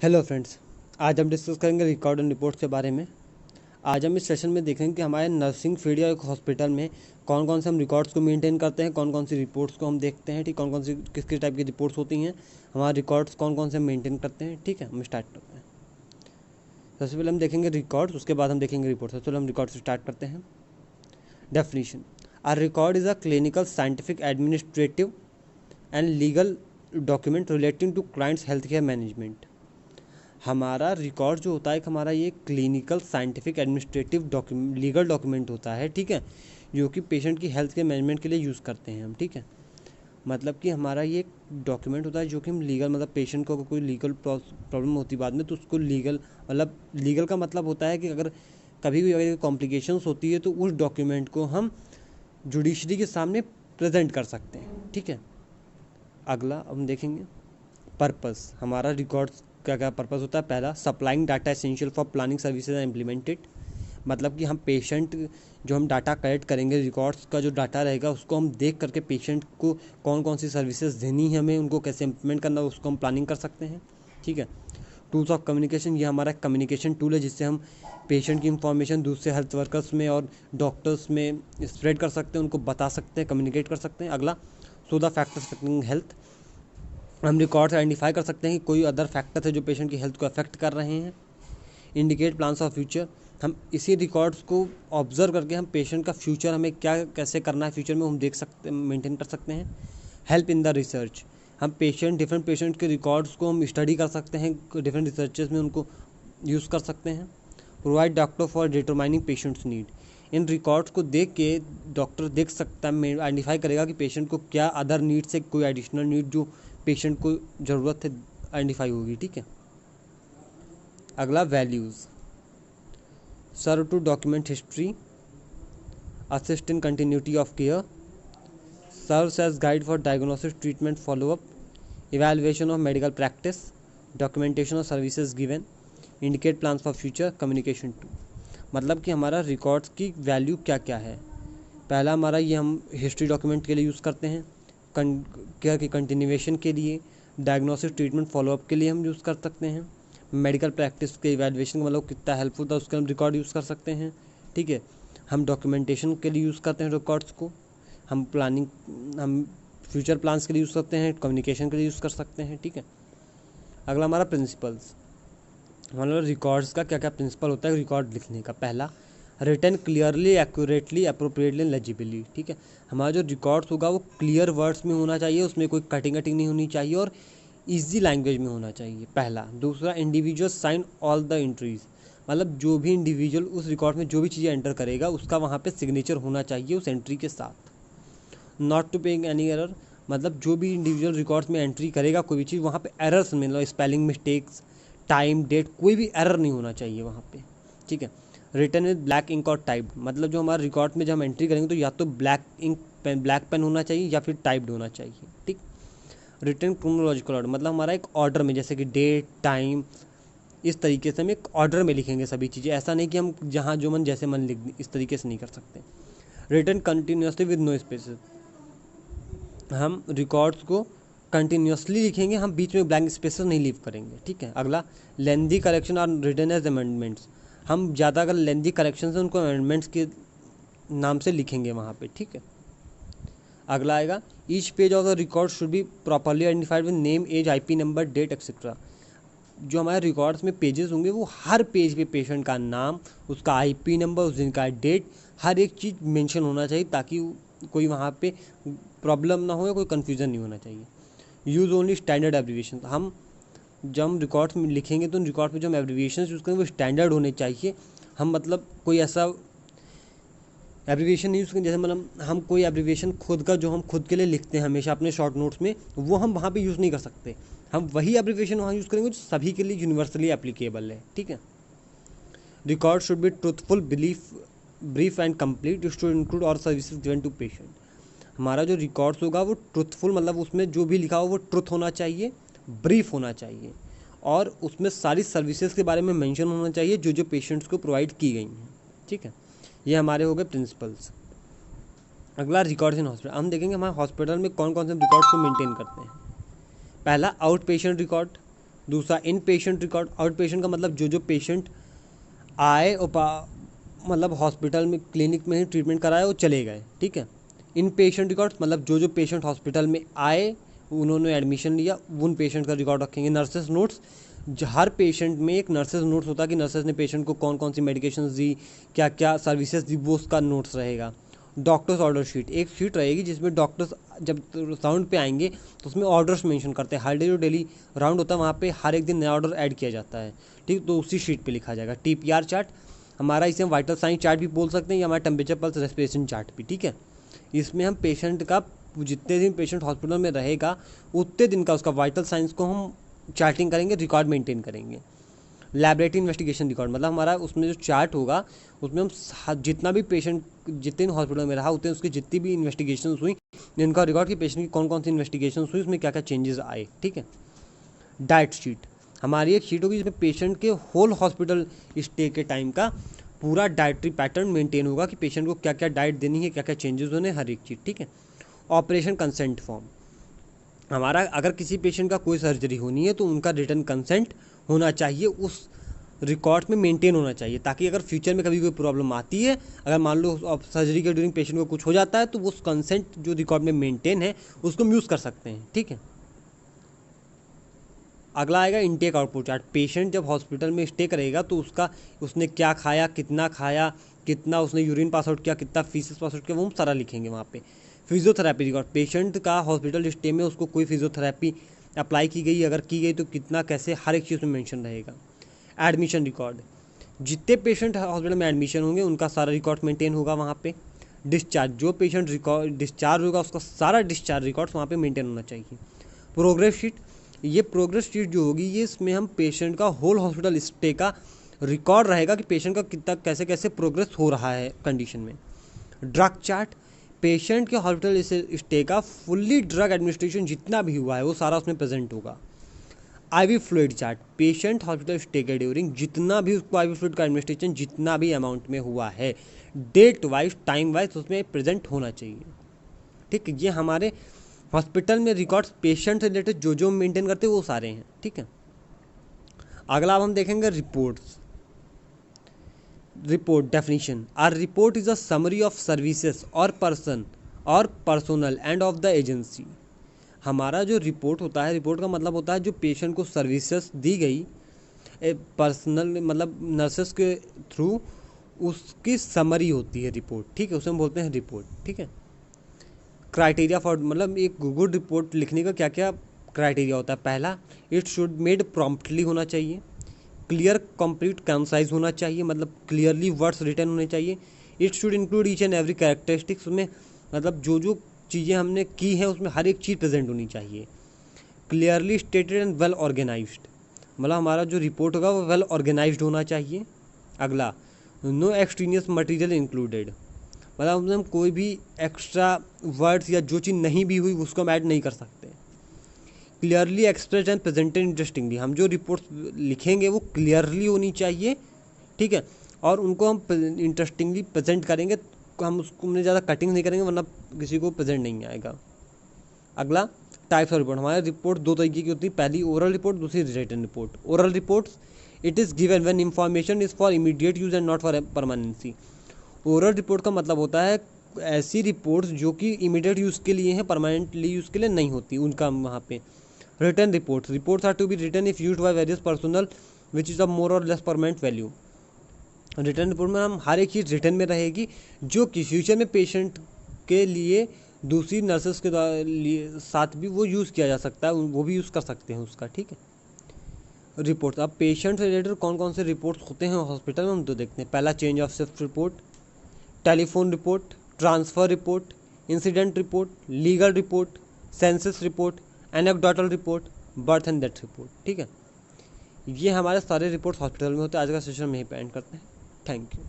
Hello friends, आज हम discuss करेंगे रिकॉर्ड एंड रिपोर्ट्स के बारे में। आज हम इस सेशन में देखेंगे कि हमारे नर्सिंग फील्ड या एक हॉस्पिटल में कौन कौन से हम रिकॉर्ड्स को मेंटेन करते हैं, कौन कौन सी रिपोर्ट्स को हम देखते हैं, ठीक, कौन कौन सी किस किस टाइप की रिपोर्ट्स होती हैं, हमारे रिकॉर्ड्स कौन कौन से हम मेंटेन करते हैं। ठीक है, हम स्टार्ट करते हैं। सबसे पहले हम देखेंगे रिकॉर्ड्स, उसके बाद हम देखेंगे रिपोर्ट्स। सबसे पहले हम रिकॉर्ड से स्टार्ट करते हैं। Definition: a record is a clinical, scientific, administrative and legal document relating to clients health care management. हमारा रिकॉर्ड जो होता है कि हमारा ये clinical, scientific, administrative legal document होता है, ठीक है, जो कि पेशेंट की हेल्थ के मैनेजमेंट के लिए यूज़ करते हैं हम। ठीक है, मतलब कि हमारा ये डॉक्यूमेंट होता है जो कि हम लीगल, मतलब पेशेंट को अगर कोई लीगल प्रॉब्लम होती है बाद में, तो उसको लीगल, मतलब लीगल का मतलब होता है कि अगर कभी भी अगर कॉम्प्लिकेशंस होती है तो उस डॉक्यूमेंट को हम जुडिशरी के सामने प्रेजेंट कर सकते हैं। ठीक है, अगला हम देखेंगे पर्पस। हमारा रिकॉर्ड्स क्या क्या पर्पस होता है। पहला, supplying data essential for planning services and implemented, मतलब कि हम पेशेंट जो हम डाटा कलेक्ट करेंगे, रिकॉर्ड्स का जो डाटा रहेगा उसको हम देख करके पेशेंट को कौन कौन सी सर्विसेज देनी है, हमें उनको कैसे इम्प्लीमेंट करना है, उसको हम प्लानिंग कर सकते हैं। ठीक है, टूल्स ऑफ कम्युनिकेशन, ये हमारा कम्युनिकेशन टूल है जिससे हम पेशेंट की इंफॉर्मेशन दूसरे हेल्थ वर्कर्स में और डॉक्टर्स में स्प्रेड कर सकते हैं, उनको बता सकते हैं, कम्युनिकेट कर सकते हैं। अगला, so the factors affecting health, हम रिकॉर्ड से आइडेंटिफाई कर सकते हैं कि कोई अदर फैक्टर है जो पेशेंट की हेल्थ को अफेक्ट कर रहे हैं। इंडिकेट प्लान्स ऑफ फ्यूचर, हम इसी रिकॉर्ड्स को ऑब्जर्व करके हम पेशेंट का फ्यूचर, हमें क्या कैसे करना है फ्यूचर में, हम देख सकते, मेंटेन कर सकते हैं। हेल्प इन द रिसर्च, हम डिफरेंट पेशेंट के रिकॉर्ड्स को हम स्टडी कर सकते हैं, डिफरेंट रिसर्चेस में उनको यूज़ कर सकते हैं। Provide doctor for determining patients need, in records को देख के डॉक्टर देख सकता है, आइडेंटिफाई करेगा कि पेशेंट को क्या अदर नीड से कोई एडिशनल नीड जो पेशेंट को ज़रूरत है आइडेंटिफाई होगी। ठीक है, अगला values, serve to document history, assist in continuity of care, serves as guide for diagnosis, treatment, follow up, evaluation of medical practice, documentation of services given, indicate plans for future, communication too. मतलब कि हमारा records की value क्या क्या है। पहला, हमारा ये हम हिस्ट्री डॉक्यूमेंट के लिए यूज़ करते हैं, केयर की कंटिन्यूएशन के लिए, डायग्नोसिस, ट्रीटमेंट, फॉलोअप के लिए हम यूज़ कर सकते हैं, मेडिकल प्रैक्टिस के इवैल्यूएशन का मतलब कितना हेल्पफुल था उसका हम रिकॉर्ड यूज़ कर सकते हैं। ठीक है, हम डॉक्यूमेंटेशन के लिए यूज़ करते हैं रिकॉर्ड्स को, हम प्लानिंग, हम फ्यूचर प्लान्स के लिए यूज़ करते हैं, कम्युनिकेशन के लिए यूज़ कर सकते हैं। ठीक है, अगला हमारा प्रिंसिपल्स, मतलब रिकॉर्ड्स का क्या क्या प्रिंसिपल होता है रिकॉर्ड लिखने का। पहला, रिटन क्लियरली, एक्यूरेटली, अप्रोप्रिएटली, लेजिबली। ठीक है, हमारा जो रिकॉर्ड्स होगा वो क्लियर वर्ड्स में होना चाहिए, उसमें कोई कटिंग नहीं होनी चाहिए और ईजी लैंग्वेज में होना चाहिए, पहला। दूसरा, individual sign all the entries, मतलब जो भी इंडिविजुअल उस रिकॉर्ड में जो भी चीज़ें एंटर करेगा उसका वहाँ पे सिग्नेचर होना चाहिए उस एंट्री के साथ। Not to paying any error, मतलब जो भी इंडिविजुअल रिकॉर्ड्स में एंट्री करेगा कोई भी चीज़, वहाँ पे एरर्स में, मतलब स्पेलिंग मिस्टेक्स, टाइम, डेट, कोई भी एरर नहीं होना चाहिए वहाँ पे। ठीक है, रिटन विद ब्लैक इंक और टाइप्ड, मतलब जो हमारे रिकॉर्ड में जब हम एंट्री करेंगे तो या तो black ink pen, black pen होना चाहिए या फिर टाइप्ड होना चाहिए। ठीक, रिटन क्रोनोलॉजिकल ऑर्डर, मतलब हमारा एक ऑर्डर में, जैसे कि डेट, टाइम, इस तरीके से हम एक ऑर्डर में लिखेंगे सभी चीज़ें, ऐसा नहीं कि हम जहाँ जो मन जैसे मन लिख दें, इस तरीके से नहीं कर सकते। Written continuously with no spaces, हम रिकॉर्ड्स को कंटिन्यूसली लिखेंगे, हम बीच में ब्लैंक स्पेसेस नहीं लीव करेंगे। ठीक है, अगला, लेंदी करेक्शन और रिटन एज अमेंडमेंट्स, हम ज़्यादा अगर लेंदी करेक्शन है उनको अमेंडमेंट्स के नाम से लिखेंगे वहाँ पे। ठीक है, अगला आएगा, each page of the record should be properly identified with name, age, IP number, date etcetera. जो हमारे रिकॉर्ड्स में पेजेस होंगे वो हर पेज पे पेशेंट का नाम, उसका आईपी नंबर, उस दिन का डेट, हर एक चीज़ मेंशन होना चाहिए ताकि कोई वहाँ पे प्रॉब्लम ना हो या कोई कन्फ्यूज़न नहीं होना चाहिए। यूज़ ओनली स्टैंडर्ड एब्रीविएशन, हम जब हम रिकॉर्ड्स में लिखेंगे तो उन रिकॉर्ड में जो हम एब्रीविएशन यूज़ करेंगे वो स्टैंडर्ड होने चाहिए। हम मतलब कोई ऐसा एब्रीविएशन नहीं यूज़ करें, जैसे मतलब हम कोई एब्रीविएशन खुद का जो हम खुद के लिए लिखते हैं हमेशा अपने शॉर्ट नोट्स में, वो हम वहाँ पे यूज़ नहीं कर सकते। हम वही एब्रीविएशन वहाँ यूज़ करेंगे जो सभी के लिए यूनिवर्सली एप्लीकेबल है। ठीक है, record should be truthful, brief and complete, should include और सर्विसेज गिवन टू पेशेंट। हमारा जो रिकॉर्ड्स होगा वो ट्रूथफुल, मतलब उसमें जो भी लिखा हो वो ट्रुथ होना चाहिए, ब्रीफ होना चाहिए और उसमें सारी सर्विसेज के बारे में मेंशन होना चाहिए जो जो पेशेंट्स को प्रोवाइड की गई हैं। ठीक है, ये हमारे हो गए प्रिंसिपल्स। अगला, रिकॉर्ड्स इन हॉस्पिटल, हम देखेंगे हमारे हॉस्पिटल में कौन कौन से रिकॉर्ड्स को मेंटेन करते हैं। पहला, आउट पेशेंट रिकॉर्ड, दूसरा इन पेशेंट रिकॉर्ड, आउट पेशेंट का मतलब जो पेशेंट आए और मतलब हॉस्पिटल में क्लिनिक में ही ट्रीटमेंट कराए और चले गए, ठीक है। इन पेशेंट रिकॉर्ड्स मतलब जो पेशेंट हॉस्पिटल में आए, उन्होंने एडमिशन लिया, उन पेशेंट का रिकॉर्ड रखेंगे। नर्सेस नोट्स, हर पेशेंट में एक नर्सेस नोट्स होता है कि नर्सेस ने पेशेंट को कौन कौन सी मेडिकेशन दी, क्या क्या सर्विसेज दी, वो उसका नोट्स रहेगा। डॉक्टर्स ऑर्डर शीट, एक शीट रहेगी जिसमें डॉक्टर्स जब राउंड पे आएंगे तो उसमें ऑर्डर्स मेंशन करते हैं। हर डे जो डेली राउंड होता है वहाँ पे हर एक दिन नया ऑर्डर ऐड किया जाता है, ठीक, तो उसी शीट पे लिखा जाएगा। TPR चार्ट, हमारा इसे हम वाइटल साइन चार्ट भी बोल सकते हैं या हमारा टेम्परेचर पल्स रेस्पिरेशन चार्ट भी, ठीक है। इसमें हम पेशेंट का जितने दिन पेशेंट हॉस्पिटल में रहेगा उतने दिन का उसका वाइटल साइंस को हम चार्टिंग करेंगे, रिकॉर्ड मेंटेन करेंगे। लैबोरेटरी इन्वेस्टिगेशन रिकॉर्ड मतलब हमारा उसमें जो चार्ट होगा उसमें हम जितना भी पेशेंट जितने हॉस्पिटल में रहा उतने उसकी जितनी भी इन्वेस्टिगेशन हुई इनका रिकॉर्ड, कि पेशेंट की कौन कौन सी इन्वेस्टिगेशन हुई, उसमें क्या क्या चेंजेस आए, ठीक है। डाइट शीट, हमारी एक शीट होगी जिसमें पेशेंट के होल हॉस्पिटल स्टे के टाइम का पूरा डाइटरी पैटर्न मेंटेन होगा कि पेशेंट को क्या क्या डाइट देनी है, क्या क्या चेंजेस होने, हर एक चीज़, ठीक है। ऑपरेशन कंसेंट फॉर्म, हमारा अगर किसी पेशेंट का कोई सर्जरी होनी है तो उनका रिटर्न कंसेंट होना चाहिए, उस रिकॉर्ड में मेंटेन होना चाहिए, ताकि अगर फ्यूचर में कभी कोई प्रॉब्लम आती है, अगर मान लो सर्जरी के ड्यूरिंग पेशेंट को कुछ हो जाता है तो वो कंसेंट जो रिकॉर्ड में मेंटेन है उसको हम यूज़ कर सकते हैं, ठीक है। अगला आएगा इनटेक आउटपुट चार्ट, पेशेंट जब हॉस्पिटल में स्टे करेगा तो उसने क्या खाया, कितना उसने यूरिन पास आउट किया, कितना फीसेस पास आउट किया, वो हम सारा लिखेंगे वहाँ पे। फिजियोथेरेपी रिकॉर्ड, पेशेंट का हॉस्पिटल स्टे में उसको कोई फिजियोथेरेपी अप्लाई की गई, अगर की गई तो कितना, कैसे, हर एक चीज़ में मेंशन रहेगा। एडमिशन रिकॉर्ड, जितने पेशेंट हॉस्पिटल में एडमिशन होंगे उनका सारा रिकॉर्ड मेंटेन होगा वहाँ पे। डिस्चार्ज, जो पेशेंट डिस्चार्ज होगा उसका सारा डिस्चार्ज रिकॉर्ड्स वहाँ पे मेंटेन होना चाहिए। प्रोग्रेस शीट, ये प्रोग्रेस शीट जो होगी ये इसमें हम पेशेंट का होल हॉस्पिटल स्टे का रिकॉर्ड रहेगा कि पेशेंट का कितना कैसे कैसे प्रोग्रेस हो रहा है कंडीशन में। ड्रग चार्ट, पेशेंट के हॉस्पिटल स्टे का फुल्ली ड्रग एडमिनिस्ट्रेशन जितना भी हुआ है वो सारा उसमें प्रेजेंट होगा। IV fluid chart, patient hospital stay के ड्यूरिंग जितना भी उसको IV फ्लूइड का एडमिनिस्ट्रेशन जितना भी अमाउंट में हुआ है, डेट वाइज टाइम वाइज उसमें प्रेजेंट होना चाहिए, ठीक। ये हमारे हॉस्पिटल में रिकॉर्ड्स पेशेंट से रिलेटेड जो मेंटेन करते हैं वो सारे हैं, ठीक है। अगला अब हम देखेंगे reports. Report definition, or report is a summary of services और personal and of the agency. हमारा जो रिपोर्ट होता है, रिपोर्ट का मतलब होता है जो पेशेंट को सर्विसेज दी गई पर्सनल मतलब नर्सेस के थ्रू, उसकी समरी होती है रिपोर्ट, ठीक है, उसे हम बोलते हैं रिपोर्ट, ठीक है। क्राइटेरिया फॉर मतलब एक गुड रिपोर्ट लिखने का क्या क्या क्राइटेरिया होता है। पहला, इट शुड मेड प्रॉम्प्टली होना चाहिए, क्लियर कंप्लीट कंसाइज होना चाहिए, मतलब क्लियरली वर्ड्स रिटर्न होने चाहिए। It should include each and every characteristics, में मतलब जो चीज़ें हमने की हैं उसमें हर एक चीज़ प्रेजेंट होनी चाहिए। Clearly stated and well organised, मतलब हमारा जो रिपोर्ट होगा वो वेल ऑर्गेनाइज्ड होना चाहिए। अगला, नो एक्सट्रीनियस मटेरियल इंक्लूडेड, मतलब हम कोई भी एक्स्ट्रा वर्ड्स या जो चीज़ नहीं भी हुई उसको हम ऐड नहीं कर सकते। Clearly expressed and presented interestingly, हम जो रिपोर्ट्स लिखेंगे वो क्लियरली होनी चाहिए, ठीक है, और उनको हम इंटरेस्टिंगली प्रेजेंट करेंगे, हम उसको ज़्यादा कटिंग नहीं करेंगे वरना किसी को प्रेजेंट नहीं आएगा। अगला, टाइप्स ऑफ रिपोर्ट, हमारी रिपोर्ट दो तरीके की होती है, पहली ओरल रिपोर्ट, दूसरी written report. Oral reports, it is given when information is for immediate use and not for permanency. Oral report का मतलब होता है ऐसी रिपोर्ट्स जो कि इमीडिएट यूज़ के लिए हैं, परमानेंटली यूज़ के लिए नहीं होती, उनका वहाँ पे। Written reports are to be written if used by various personal which is of more और less permanent value. Written report में हम हर एक चीज़ रिटन में रहेगी जो कि फ्यूचर में पेशेंट के लिए दूसरी नर्सेस के साथ भी वो यूज़ किया जा सकता है, वो भी यूज़ कर सकते हैं उसका, ठीक है। रिपोर्ट्स, अब पेशेंट से रिलेटेड कौन कौन से रिपोर्ट्स होते हैं हॉस्पिटल में हम तो देखते हैं। पहला, change of shift report, telephone report, transfer report, incident report, legal report, census report, anecdotal report, birth and death report, ठीक है। ये हमारे सारे रिपोर्ट्स हॉस्पिटल में होते हैं। आज का सेशन में ही एंड करते हैं। Thank you.